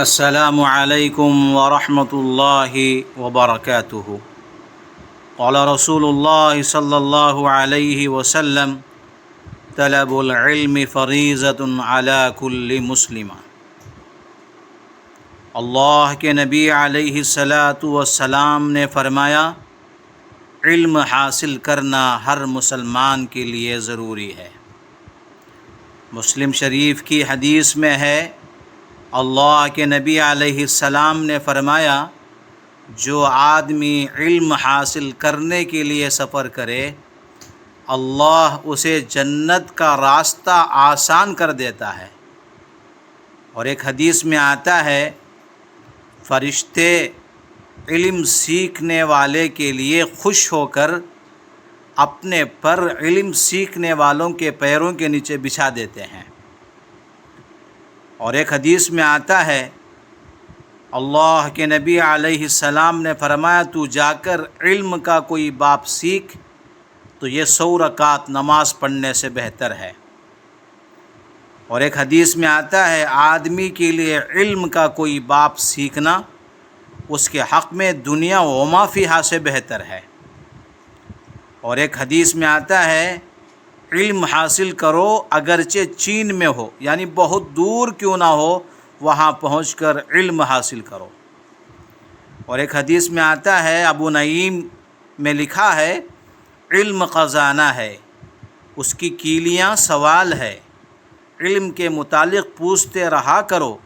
السلام علیکم ورحمۃ اللہ وبرکاتہ۔ قال رسول اللہ صلی اللہ علیہ وسلم طلب العلم فریضۃ علی کل مسلم۔ اللہ کے نبی علیہ الصلاۃ والسلام نے فرمایا، علم حاصل کرنا ہر مسلمان کے لیے ضروری ہے۔ مسلم شریف کی حدیث میں ہے، اللہ کے نبی علیہ السلام نے فرمایا، جو آدمی علم حاصل کرنے کے لیے سفر کرے، اللہ اسے جنت کا راستہ آسان کر دیتا ہے۔ اور ایک حدیث میں آتا ہے، فرشتے علم سیکھنے والے کے لیے خوش ہو کر اپنے پر علم سیکھنے والوں کے پیروں کے نیچے بچھا دیتے ہیں۔ اور ایک حدیث میں آتا ہے، اللہ کے نبی علیہ السلام نے فرمایا، تو جا کر علم کا کوئی باب سیکھ تو یہ 100 رکعت نماز پڑھنے سے بہتر ہے۔ اور ایک حدیث میں آتا ہے، آدمی کے لیے علم کا کوئی باب سیکھنا اس کے حق میں دنیا و ما فیہا سے بہتر ہے۔ اور ایک حدیث میں آتا ہے، علم حاصل کرو اگرچہ چین میں ہو، یعنی بہت دور کیوں نہ ہو، وہاں پہنچ کر علم حاصل کرو۔ اور ایک حدیث میں آتا ہے، ابو نعیم میں لکھا ہے، علم خزانہ ہے، اس کی کیلیاں سوال ہے، علم کے متعلق پوچھتے رہا کرو،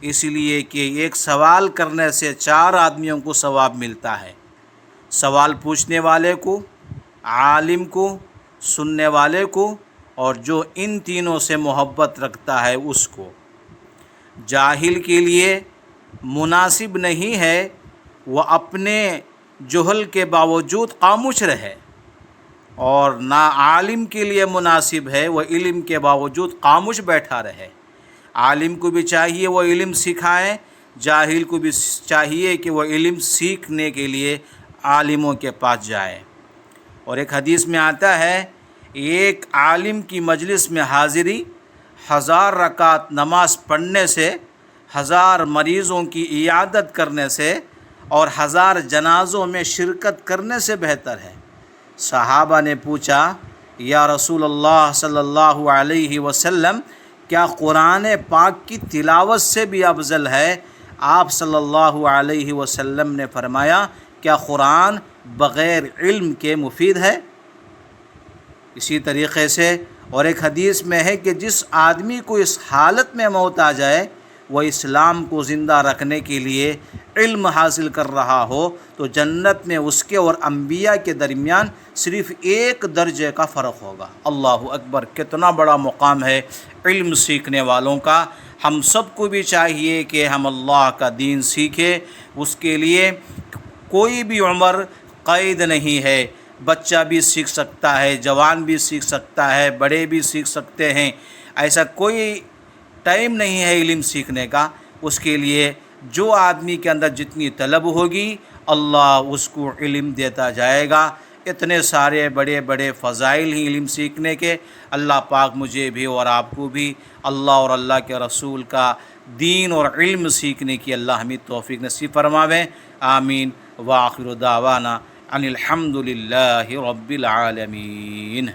اس لیے کہ ایک سوال کرنے سے 4 آدمیوں کو ثواب ملتا ہے، سوال پوچھنے والے کو، عالم کو، سننے والے کو، اور جو ان تینوں سے محبت رکھتا ہے اس کو۔ جاہل کے لیے مناسب نہیں ہے وہ اپنے جہل کے باوجود خاموش رہے، اور نہ عالم کے لیے مناسب ہے وہ علم کے باوجود خاموش بیٹھا رہے۔ عالم کو بھی چاہیے وہ علم سکھائے، جاہل کو بھی چاہیے کہ وہ علم سیکھنے کے لیے عالموں کے پاس جائے۔ اور ایک حدیث میں آتا ہے، ایک عالم کی مجلس میں حاضری 1000 رکعت نماز پڑھنے سے، 1000 مریضوں کی عیادت کرنے سے، اور 1000 جنازوں میں شرکت کرنے سے بہتر ہے۔ صحابہ نے پوچھا، یا رسول اللہ صلی اللہ علیہ وسلم، کیا قرآن پاک کی تلاوت سے بھی افضل ہے؟ آپ صلی اللہ علیہ وسلم نے فرمایا، کیا قرآن بغیر علم کے مفید ہے؟ اسی طریقے سے اور ایک حدیث میں ہے کہ جس آدمی کو اس حالت میں موت آ جائے، وہ اسلام کو زندہ رکھنے کے لیے علم حاصل کر رہا ہو، تو جنت میں اس کے اور انبیاء کے درمیان صرف 1 درجے کا فرق ہوگا۔ اللہ اکبر! کتنا بڑا مقام ہے علم سیکھنے والوں کا۔ ہم سب کو بھی چاہیے کہ ہم اللہ کا دین سیکھیں، اس کے لیے کوئی بھی عمر قید نہیں ہے، بچہ بھی سیکھ سکتا ہے، جوان بھی سیکھ سکتا ہے، بڑے بھی سیکھ سکتے ہیں، ایسا کوئی ٹائم نہیں ہے علم سیکھنے کا۔ اس کے لیے جو آدمی کے اندر جتنی طلب ہوگی، اللہ اس کو علم دیتا جائے گا۔ اتنے سارے بڑے بڑے فضائل ہیں علم سیکھنے کے۔ اللہ پاک مجھے بھی اور آپ کو بھی اللہ اور اللہ کے رسول کا دین اور علم سیکھنے کی اللہ ہمیں توفیق نصیب فرماوے۔ آمین۔ وآخر دعوانا ان الحمد للہ رب العالمین۔